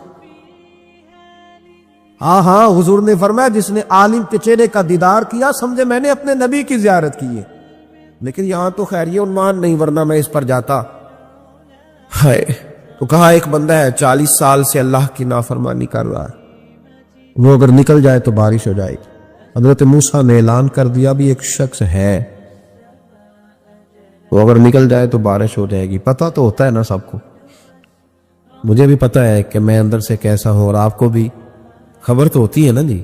ہاں حضور نے فرمایا جس نے عالم کے چہرے کا دیدار کیا سمجھے میں نے اپنے نبی کی زیارت کی ہے۔ لیکن یہاں تو خیر یہ عنوان نہیں، ورنہ میں اس پر جاتا۔ ہائے، تو کہا ایک بندہ ہے 40 سال سے اللہ کی نافرمانی کر رہا ہے، وہ اگر نکل جائے تو بارش ہو جائے گی۔ حضرت موسیٰ نے اعلان کر دیا بھی ایک شخص ہے، وہ اگر نکل جائے تو بارش ہو جائے گی۔ پتہ تو ہوتا ہے نا سب کو، مجھے بھی پتہ ہے کہ میں اندر سے کیسا ہوں، اور آپ کو بھی خبر تو ہوتی ہے نا جی۔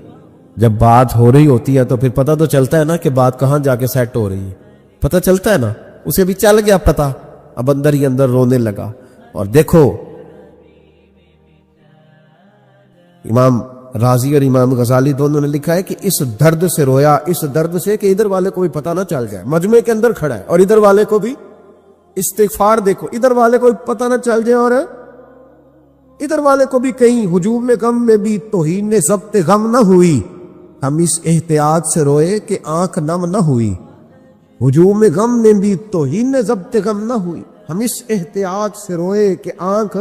جب بات ہو رہی ہوتی ہے تو پھر پتہ تو چلتا ہے نا کہ بات کہاں جا کے سیٹ ہو رہی ہے، پتہ چلتا ہے نا۔ اسے بھی چل گیا پتہ، اب اندر ہی اندر رونے لگا۔ اور دیکھو امام رازی اور امام غزالی دونوں نے لکھا ہے کہ اس درد سے رویا، اس درد سے کہ ادھر والے کو بھی پتہ نہ چل جائے، مجمع کے اندر کھڑا ہے، اور ادھر والے کو بھی استغفار دیکھو، ادھر والے کو بھی پتہ نہ چل جائے، اور ادھر والے کو بھی کہیں ہجوم میں غم میں بھی توہین نے ضبط غم نہ ہوئی۔ ہم اس احتیاط سے روئے کہ آنکھ نم نہ ہوئی، ہجوم میں غم میں بھی توہین نے ضبط غم نہ ہوئی۔ ہم اس احتیاط سے روئے کہ آنکھ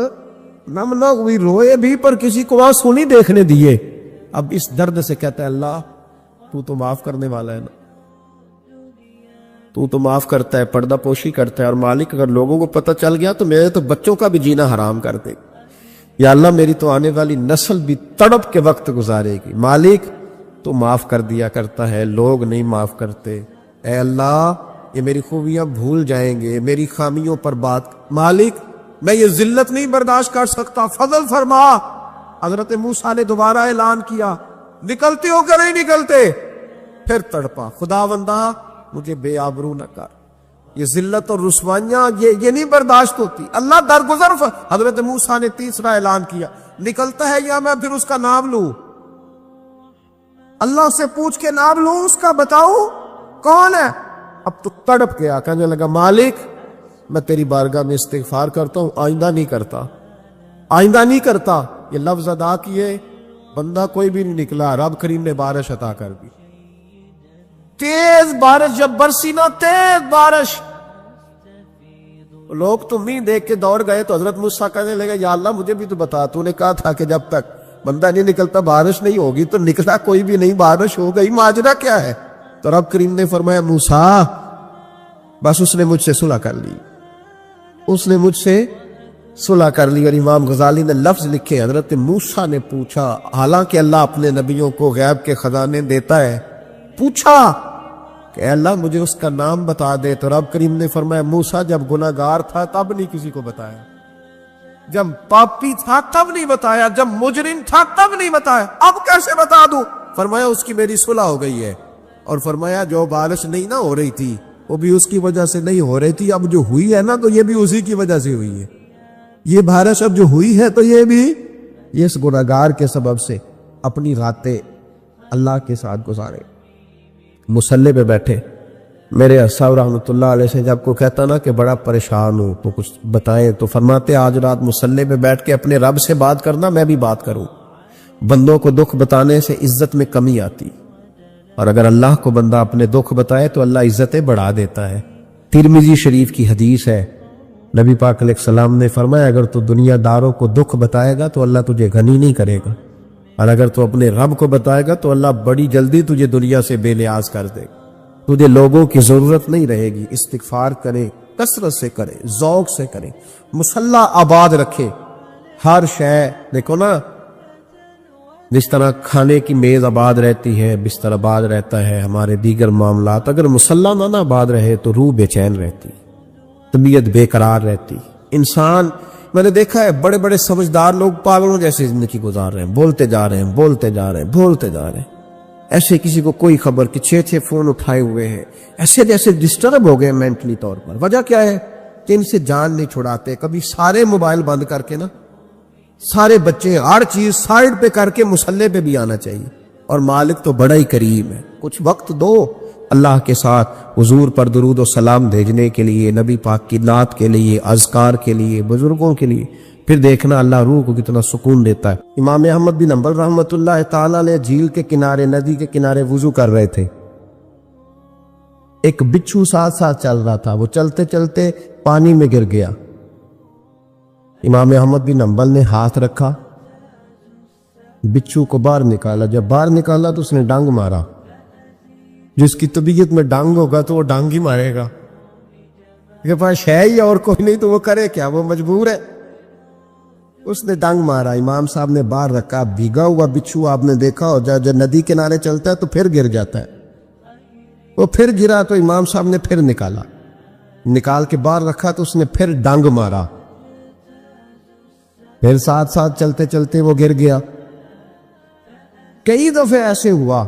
نم نہ ہوئی، روئے بھی پر کسی کو آنسو نہیں دیکھنے دیے۔ اب اس درد سے کہتا ہے اللہ تو تو معاف کرنے والا ہے نا، تو معاف کرتا ہے، پردہ پوشی کرتا ہے، اور مالک اگر لوگوں کو پتہ چل گیا تو میرے تو بچوں کا بھی جینا حرام کر دے، یا اللہ میری تو آنے والی نسل بھی تڑپ کے وقت گزارے گی۔ مالک تو معاف کر دیا کرتا ہے، لوگ نہیں معاف کرتے، اے اللہ یہ میری خوبیاں بھول جائیں گے، میری خامیوں پر بات، مالک میں یہ ذلت نہیں برداشت کر سکتا، فضل فرما۔ حضرت موسیٰ نے دوبارہ اعلان کیا نکلتے ہو کہ نہیں نکلتے؟ پھر تڑپا، خداوندا مجھے بے آبرو نہ کر، یہ ذلت اور رسوائیاں یہ نہیں برداشت ہوتی، اللہ درگزر۔ حضرت موسیٰ نے تیسرا اعلان کیا نکلتا ہے یا میں پھر اس کا نام لوں؟ اللہ سے پوچھ کے نام لوں اس کا، بتاؤں کون ہے؟ اب تو تڑپ گیا، کہنے لگا مالک میں تیری بارگاہ میں استغفار کرتا ہوں، آئندہ نہیں کرتا، آئندہ نہیں کرتا۔ یہ لفظ ادا کیے، بندہ کوئی بھی نہیں نکلا، رب کریم نے بارش عطا کر دی، تیز بارش جب برسی نا، تیز بارش، لوگ تمہیں دیکھ کے دوڑ گئے تو حضرت موسیٰ کہنے لگے یا اللہ مجھے بھی تو بتا، تو نے کہا تھا کہ جب تک بندہ نہیں نکلتا بارش نہیں ہوگی، تو نکلا کوئی بھی نہیں، بارش ہو گئی، ماجرا کیا ہے؟ تو رب کریم نے فرمایا موسیٰ بس اس نے مجھ سے صلح کر لی، اس نے مجھ سے صلح کر لی۔ اور امام غزالی نے لفظ لکھے، حضرت موسیٰ نے پوچھا، حالانکہ اللہ اپنے نبیوں کو غیب کے خزانے دیتا ہے، پوچھا کہ اے اللہ مجھے اس کا نام بتا دے، تو رب کریم نے فرمایا موسیٰ جب گناہ گار تھا تب نہیں کسی کو بتایا، جب پاپی تھا تب نہیں بتایا، جب مجرم تھا تب نہیں بتایا، اب کیسے بتا دوں؟ فرمایا اس کی میری صلح ہو گئی ہے، اور فرمایا جو بارش نہیں نہ ہو رہی تھی وہ بھی اس کی وجہ سے نہیں ہو رہی تھی، اب جو ہوئی ہے نا تو یہ بھی اسی کی وجہ سے ہوئی ہے، یہ بارش اب جو ہوئی ہے تو یہ بھی اس گناہگار کے سبب سے۔ اپنی راتیں اللہ کے ساتھ گزارے، مصلی پہ بیٹھے، میرے صاحب رحمۃ اللہ علیہ سے جب کو کہتا نا کہ بڑا پریشان ہوں تو کچھ بتائیں، تو فرماتے آج رات مصلی پہ بیٹھ کے اپنے رب سے بات کرنا، میں بھی بات کروں۔ بندوں کو دکھ بتانے سے عزت میں کمی آتی، اور اگر اللہ کو بندہ اپنے دکھ بتائے تو اللہ عزتیں بڑھا دیتا ہے۔ ترمذی شریف کی حدیث ہے، نبی پاک علیہ السلام نے فرمایا اگر تو دنیا داروں کو دکھ بتائے گا تو اللہ تجھے غنی نہیں کرے گا، اور اگر تو اپنے رب کو بتائے گا تو اللہ بڑی جلدی تجھے دنیا سے بے نیاز کر دے گا، تجھے لوگوں کی ضرورت نہیں رہے گی۔ استغفار کرے، کثرت سے کرے، ذوق سے کرے، مصلی آباد رکھے، ہر شے دیکھو نا، جس طرح کھانے کی میز آباد رہتی ہے، بستر آباد رہتا ہے، ہمارے دیگر معاملات، اگر مصلی نہ آباد رہے تو روح بے چین رہتی، طبیعت بے قرار رہتی. انسان میں نے دیکھا ہے بڑے بڑے سمجھدار لوگ پاگلوں جیسے زندگی گزار رہے ہیں, بولتے جا رہے ہیں, بولتے جا رہے ہیں, بولتے جا رہے ہیں. ایسے کسی کو کوئی خبر کہ 6 فون اٹھائے ہوئے ہیں, ایسے جیسے ڈسٹرب ہو گئے مینٹلی طور پر. وجہ کیا ہے کہ ان سے جان نہیں چھڑاتے. کبھی سارے موبائل بند کر کے نا, سارے بچے ہر چیز سائڈ پہ کر کے مصلے پہ بھی آنا چاہیے. اور مالک تو بڑا ہی کریم ہے, کچھ وقت دو اللہ کے ساتھ حضور پر درود و سلام بھیجنے کے لیے, نبی پاک کی نعت کے لیے, اذکار کے لیے, بزرگوں کے لیے. پھر دیکھنا اللہ روح کو کتنا سکون دیتا ہے. امام احمد بن حنبل رحمۃ اللہ تعالی علیہ جھیل کے کنارے, ندی کے کنارے وضو کر رہے تھے. ایک بچھو ساتھ ساتھ چل رہا تھا, وہ چلتے چلتے پانی میں گر گیا. امام احمد بن حنبل نے ہاتھ رکھا, بچھو کو باہر نکالا. جب باہر نکالا تو اس نے ڈانگ مارا. جس کی طبیعت میں ڈانگ ہوگا تو وہ ڈانگ ہی مارے گا. کے پاس ہے ہی اور کوئی نہیں تو وہ کرے کیا, وہ مجبور ہے. اس نے ڈانگ مارا. امام صاحب نے باہر رکھا. بھیگا ہوا بچھو آپ نے دیکھا ہو, جب ندی کنارے چلتا ہے تو پھر گر جاتا ہے. وہ پھر گرا تو امام صاحب نے پھر نکالا, نکال کے باہر رکھا تو اس نے پھر ڈانگ مارا. پھر ساتھ ساتھ چلتے چلتے وہ گر گیا. کئی دفعے ایسے ہوا,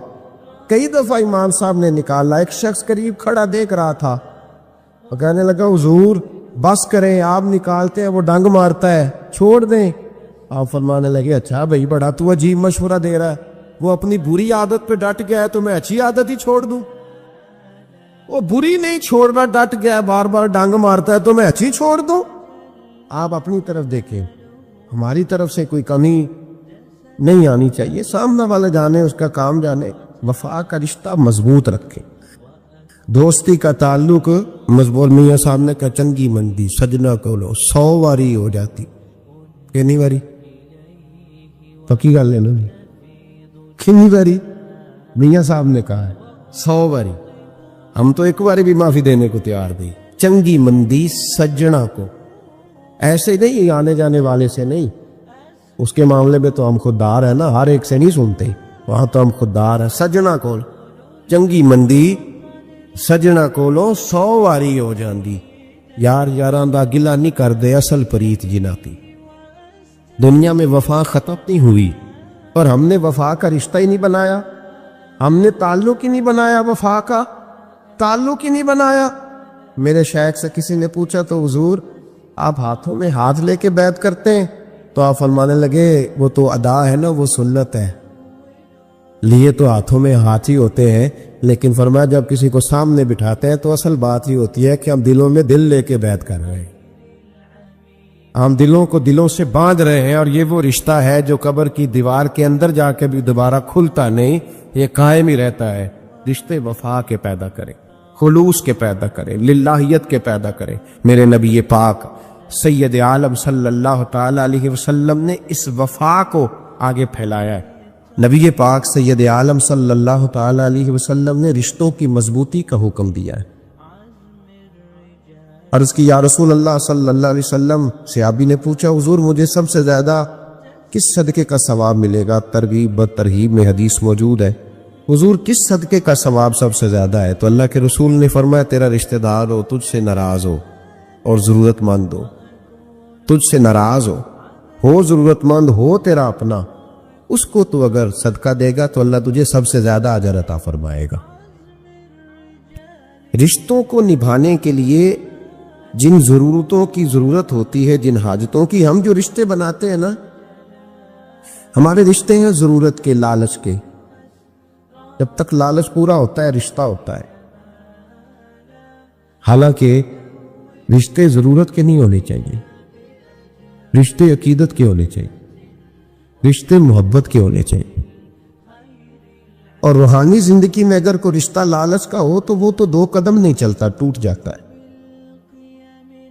کئی دفعہ امام صاحب نے نکالا. ایک شخص قریب کھڑا دیکھ رہا تھا, وہ کہنے لگا حضور بس کریں, آپ نکالتے ہیں وہ ڈنگ مارتا ہے, چھوڑ دیں. آپ فرمانے لگے اچھا بھائی بڑا تو عجیب مشورہ دے رہا ہے, وہ اپنی بری عادت پہ ڈٹ گیا ہے تو میں اچھی عادت ہی چھوڑ دوں. وہ بری نہیں چھوڑ رہا, ڈٹ گیا, بار بار ڈنگ مارتا ہے تو میں اچھی چھوڑ دوں. آپ اپنی طرف دیکھیں, ہماری طرف سے کوئی کمی نہیں آنی چاہیے. سامنے والے جانے, اس کا کام جانے. وفا کا رشتہ مضبوط رکھے, دوستی کا تعلق مضبوط. میاں صاحب نے کہا چنگی مندی سجنا کو لو 100 واری ہو جاتی. کتنی واری پکی گل ہے نا, کتنی واری میاں صاحب نے کہا ہے 100 واری. ہم تو ایک باری بھی معافی دینے کو تیار دی. چنگی مندی سجنا کو, ایسے نہیں آنے جانے والے سے نہیں. اس کے معاملے میں تو ہم خوددار ہیں نا, ہر ایک سے نہیں سنتے, وہاں تو ہم خوددار ہیں. سجنا کول چنگی مندی سجنا کولو 100 واری ہو جاندی. یار یاراں دا گلا نہیں کر دے, اصل پریت جناتی. دنیا میں وفا ختم نہیں ہوئی, اور ہم نے وفا کا رشتہ ہی نہیں بنایا, ہم نے تعلق ہی نہیں بنایا, وفا کا تعلق ہی نہیں بنایا. میرے شیخ سے کسی نے پوچھا تو حضور آپ ہاتھوں میں ہاتھ لے کے بیعت کرتے ہیں, تو آپ فرمانے لگے وہ تو ادا ہے نا, وہ سنت ہے. لیے تو ہاتھوں میں ہاتھ ہی ہوتے ہیں, لیکن فرمایا جب کسی کو سامنے بٹھاتے ہیں تو اصل بات ہی ہوتی ہے کہ ہم دلوں میں دل لے کے بیعت کر رہے ہیں, ہم دلوں کو دلوں سے باندھ رہے ہیں. اور یہ وہ رشتہ ہے جو قبر کی دیوار کے اندر جا کے بھی دوبارہ کھلتا نہیں, یہ قائم ہی رہتا ہے. رشتے وفا کے پیدا کریں, خلوص کے پیدا کریں, للہیت کے پیدا کریں. میرے نبی پاک سید عالم صلی اللہ تعالی علیہ وسلم نے اس وفا کو آگے پھیلایا ہے. نبی پاک سید عالم صلی اللہ تعالی علیہ وسلم نے رشتوں کی مضبوطی کا حکم دیا ہے. عرض کی یا رسول اللہ صلی اللہ علیہ وسلم, صحابی نے پوچھا حضور مجھے سب سے زیادہ کس صدقے کا ثواب ملے گا؟ ترغیب و ترہیب میں حدیث موجود ہے. حضور کس صدقے کا ثواب سب سے زیادہ ہے؟ تو اللہ کے رسول نے فرمایا تیرا رشتہ دار ہو, تجھ سے ناراض ہو اور ضرورت مند ہو, تجھ سے ناراض ہو ضرورت مند ہو تیرا اپنا, اس کو تو اگر صدقہ دے گا تو اللہ تجھے سب سے زیادہ اجر عطا فرمائے گا. رشتوں کو نبھانے کے لیے جن ضرورتوں کی ضرورت ہوتی ہے, جن حاجتوں کی, ہم جو رشتے بناتے ہیں نا, ہمارے رشتے ہیں ضرورت کے, لالچ کے. جب تک لالچ پورا ہوتا ہے رشتہ ہوتا ہے. حالانکہ رشتے ضرورت کے نہیں ہونے چاہیے, رشتے عقیدت کے ہونے چاہیے, رشتے محبت کے ہونے چاہیے. اور روحانی زندگی میں اگر کوئی رشتہ لالچ کا ہو تو وہ تو 2 قدم نہیں چلتا, ٹوٹ جاتا ہے.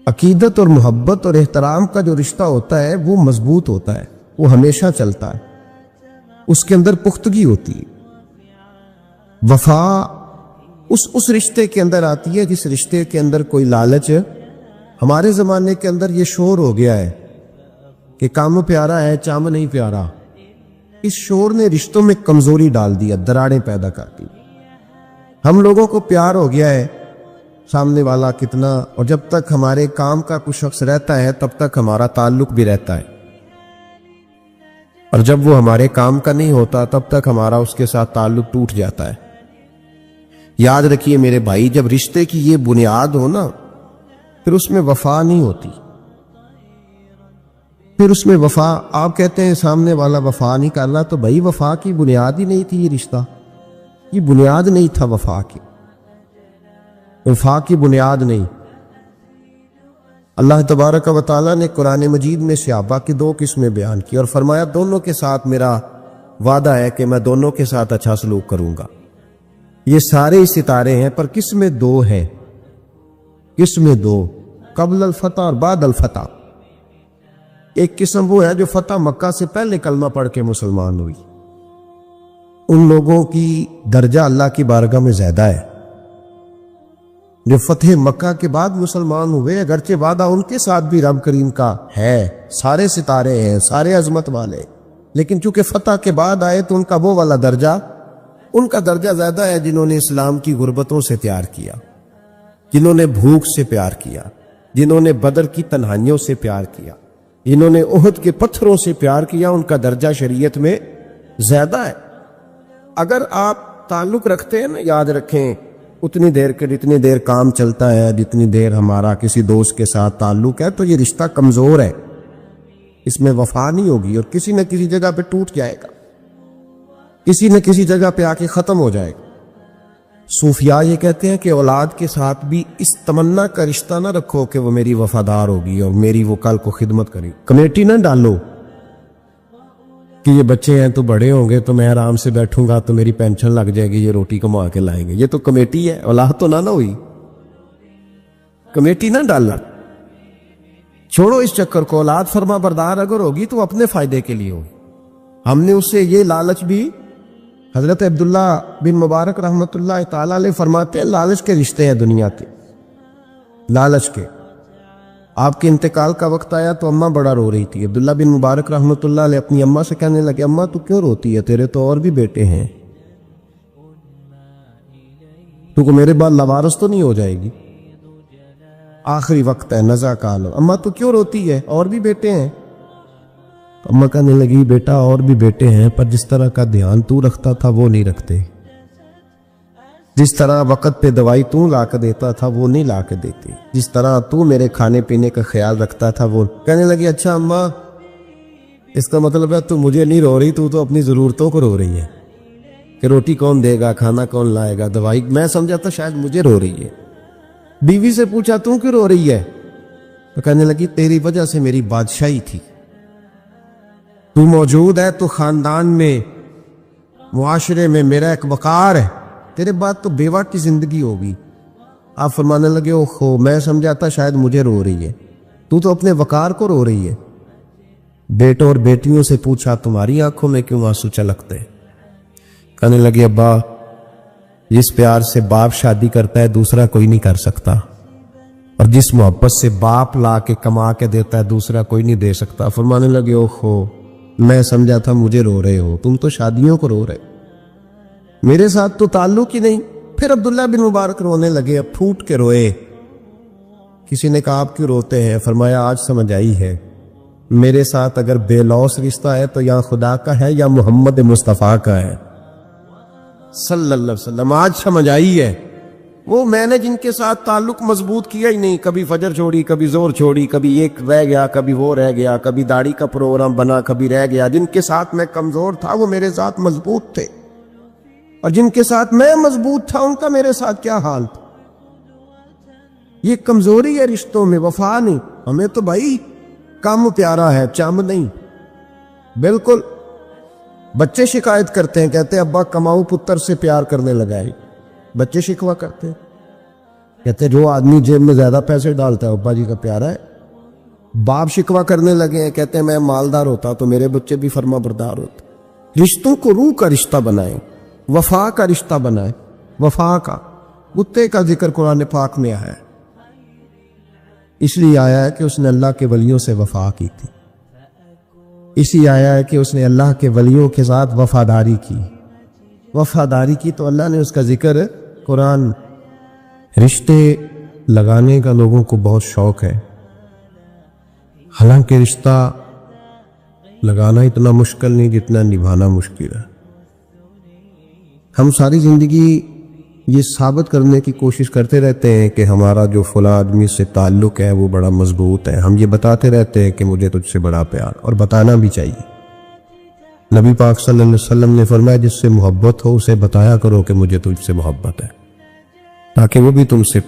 عقیدت اور محبت اور احترام کا جو رشتہ ہوتا ہے وہ مضبوط ہوتا ہے, وہ ہمیشہ چلتا ہے, اس کے اندر پختگی ہوتی ہے. وفا اس رشتے کے اندر آتی ہے جس رشتے کے اندر کوئی لالچ. ہمارے زمانے کے اندر یہ شور ہو گیا ہے کہ کام پیارا ہے چام نہیں پیارا. اس شور نے رشتوں میں کمزوری ڈال دیا, دراڑیں پیدا کر دی. ہم لوگوں کو پیار ہو گیا ہے سامنے والا کتنا، اور جب تک ہمارے کام کا کوئی شخص رہتا ہے تب تک ہمارا تعلق بھی رہتا ہے، اور جب وہ ہمارے کام کا نہیں ہوتا تب تک ہمارا اس کے ساتھ تعلق ٹوٹ جاتا ہے۔ یاد رکھیے میرے بھائی، جب رشتے کی یہ بنیاد ہو نا، پھر اس میں وفا نہیں ہوتی، پھر اس میں وفا، آپ کہتے ہیں سامنے والا وفا نہیں کر رہا، تو بھائی وفا کی بنیاد ہی نہیں تھی یہ رشتہ، یہ بنیاد نہیں تھا وفا کی، وفا کی بنیاد نہیں۔ اللہ تبارک و تعالیٰ نے قرآن مجید میں صحابہ کی دو قسمیں بیان کی اور فرمایا دونوں کے ساتھ میرا وعدہ ہے کہ میں دونوں کے ساتھ اچھا سلوک کروں گا۔ یہ سارے ستارے ہیں، پر قسمیں دو ہیں، قسمیں دو، قبل الفتح اور بعد الفتح۔ ایک قسم وہ ہے جو فتح مکہ سے پہلے کلمہ پڑھ کے مسلمان ہوئی، ان لوگوں کی درجہ اللہ کی بارگاہ میں زیادہ ہے۔ جو فتح مکہ کے بعد مسلمان ہوئے، اگرچہ وعدہ ان کے ساتھ بھی رب کریم کا ہے، سارے ستارے ہیں، سارے عظمت والے، لیکن چونکہ فتح کے بعد آئے تو ان کا وہ والا درجہ، ان کا درجہ زیادہ ہے جنہوں نے اسلام کی غربتوں سے پیار کیا، جنہوں نے بھوک سے پیار کیا، جنہوں نے بدر کی تنہائیوں سے پیار کیا، جنہوں نے احد کے پتھروں سے پیار کیا، ان کا درجہ شریعت میں زیادہ ہے۔ اگر آپ تعلق رکھتے ہیں نا، یاد رکھیں اتنی دیر کے جتنی دیر کام چلتا ہے، جتنی دیر ہمارا کسی دوست کے ساتھ تعلق ہے، تو یہ رشتہ کمزور ہے، اس میں وفا نہیں ہوگی اور کسی نہ کسی جگہ پہ ٹوٹ جائے گا، کسی نہ کسی جگہ پہ آ کے ختم ہو جائے گا۔ صوفیاء یہ کہتے ہیں کہ اولاد کے ساتھ بھی اس تمنا کا رشتہ نہ رکھو کہ وہ میری وفادار ہوگی اور میری وہ کل کو خدمت کرے، کمیٹی نہ ڈالو کہ یہ بچے ہیں تو بڑے ہوں گے تو میں آرام سے بیٹھوں گا تو میری پینشن لگ جائے گی، یہ روٹی کما کے لائیں گے، یہ تو کمیٹی ہے، اولاد تو نہ ہوئی، کمیٹی نہ ڈالنا۔ چھوڑو اس چکر کو، اولاد فرما بردار اگر ہوگی تو اپنے فائدے کے لیے ہوگی۔ ہم نے اس سے یہ لالچ بھی، حضرت عبداللہ بن مبارک رحمۃ اللہ تعالیٰ علیہ فرماتے ہیں لالچ کے رشتے ہیں دنیا کے، لالچ کے۔ آپ کے انتقال کا وقت آیا تو اماں بڑا رو رہی تھی، عبداللہ بن مبارک رحمۃ اللہ علیہ اپنی اماں سے کہنے لگے اماں تو کیوں روتی ہے، تیرے تو اور بھی بیٹے ہیں، تو میرے بعد لوارث تو نہیں ہو جائے گی، آخری وقت ہے، نزع کال، اماں تو کیوں روتی ہے، اور بھی بیٹے ہیں؟ اماں کہنے لگی بیٹا اور بھی بیٹے ہیں، پر جس طرح کا دھیان تو رکھتا تھا وہ نہیں رکھتے، جس طرح وقت پہ دوائی تو لا کے دیتا تھا وہ نہیں لا کے دیتی، جس طرح تو میرے کھانے پینے کا خیال رکھتا تھا وہ۔ کہنے لگی اچھا اماں، اس کا مطلب ہے تو مجھے نہیں رو رہی، تو اپنی ضرورتوں کو رو رہی ہے کہ روٹی کون دے گا، کھانا کون لائے گا، دوائی، میں سمجھا تھا شاید مجھے رو رہی ہے۔ بیوی سے پوچھا تو کیوں رو رہی ہے، تو کہنے لگی تیری وجہ سے میری بادشاہی تھی، تو موجود ہے تو خاندان میں، معاشرے میں میرا ایک وقار ہے، تیرے بعد تو بیوہ کی زندگی ہوگی۔ آپ فرمانے لگے اوہو، میں سمجھا تھا شاید مجھے رو رہی ہے، تو اپنے وقار کو رو رہی ہے۔ بیٹوں اور بیٹیوں سے پوچھا تمہاری آنکھوں میں کیوں آنسو چھلکتے؟ کہنے لگے ابا جس پیار سے باپ شادی کرتا ہے دوسرا کوئی نہیں کر سکتا، اور جس محبت سے باپ لا کے کما کے دیتا ہے دوسرا کوئی نہیں دے سکتا۔ فرمانے لگے اوہو، میں سمجھا تھا مجھے رو رہے ہو، تم تو شادیوں کو رو رہے، میرے ساتھ تو تعلق ہی نہیں۔ پھر عبداللہ بن مبارک رونے لگے، اب پھوٹ کے روئے۔ کسی نے کہا آپ کیوں روتے ہیں؟ فرمایا آج سمجھ آئی ہے، میرے ساتھ اگر بے لوث رشتہ ہے تو یا خدا کا ہے یا محمد مصطفیٰ کا ہے صلی اللہ علیہ وسلم، آج سمجھ آئی ہے۔ وہ میں نے جن کے ساتھ تعلق مضبوط کیا ہی نہیں، کبھی فجر چھوڑی، کبھی زور چھوڑی، کبھی ایک رہ گیا، کبھی وہ رہ گیا، کبھی داڑھی کا پروگرام بنا، کبھی رہ گیا، جن کے ساتھ میں کمزور تھا وہ میرے ساتھ مضبوط تھے، اور جن کے ساتھ میں مضبوط تھا ان کا میرے ساتھ کیا حال تھا۔ یہ کمزوری ہے رشتوں میں، وفا نہیں۔ ہمیں تو بھائی کم پیارا ہے، چم نہیں، بالکل۔ بچے شکایت کرتے ہیں، کہتے ہیں ابا کماؤ پتر سے پیار کرنے لگا ہے، بچے شکوا کرتے ہیں، کہتے ہیں جو آدمی جیب میں زیادہ پیسے ڈالتا ہے ابا جی کا پیارا ہے۔ باپ شکوا کرنے لگے ہیں، کہتے ہیں میں مالدار ہوتا تو میرے بچے بھی فرما بردار ہوتے۔ رشتوں کو روح کا رشتہ بنائیں، وفا کا رشتہ بنائیں، وفا کا۔ کتے کا ذکر قرآن پاک میں آیا ہے، اس لیے آیا ہے کہ اس نے اللہ کے ولیوں سے وفا کی تھی، اس لیے آیا ہے کہ اس نے اللہ کے ولیوں کے ساتھ وفاداری کی، وفاداری کی تو اللہ نے اس کا ذکر قرآن۔ رشتے لگانے کا لوگوں کو بہت شوق ہے، حالانکہ رشتہ لگانا اتنا مشکل نہیں جتنا نبھانا مشکل ہے۔ ہم ساری زندگی یہ ثابت کرنے کی کوشش کرتے رہتے ہیں کہ ہمارا جو فلاں آدمی سے تعلق ہے وہ بڑا مضبوط ہے، ہم یہ بتاتے رہتے ہیں کہ مجھے تجھ سے بڑا پیار، اور بتانا بھی چاہیے۔ نبی پاک صلی اللہ علیہ وسلم نے فرمایا جس سے محبت ہو اسے بتایا کرو کہ مجھے تجھ سے محبت ہے، تاکہ وہ بھی تم سے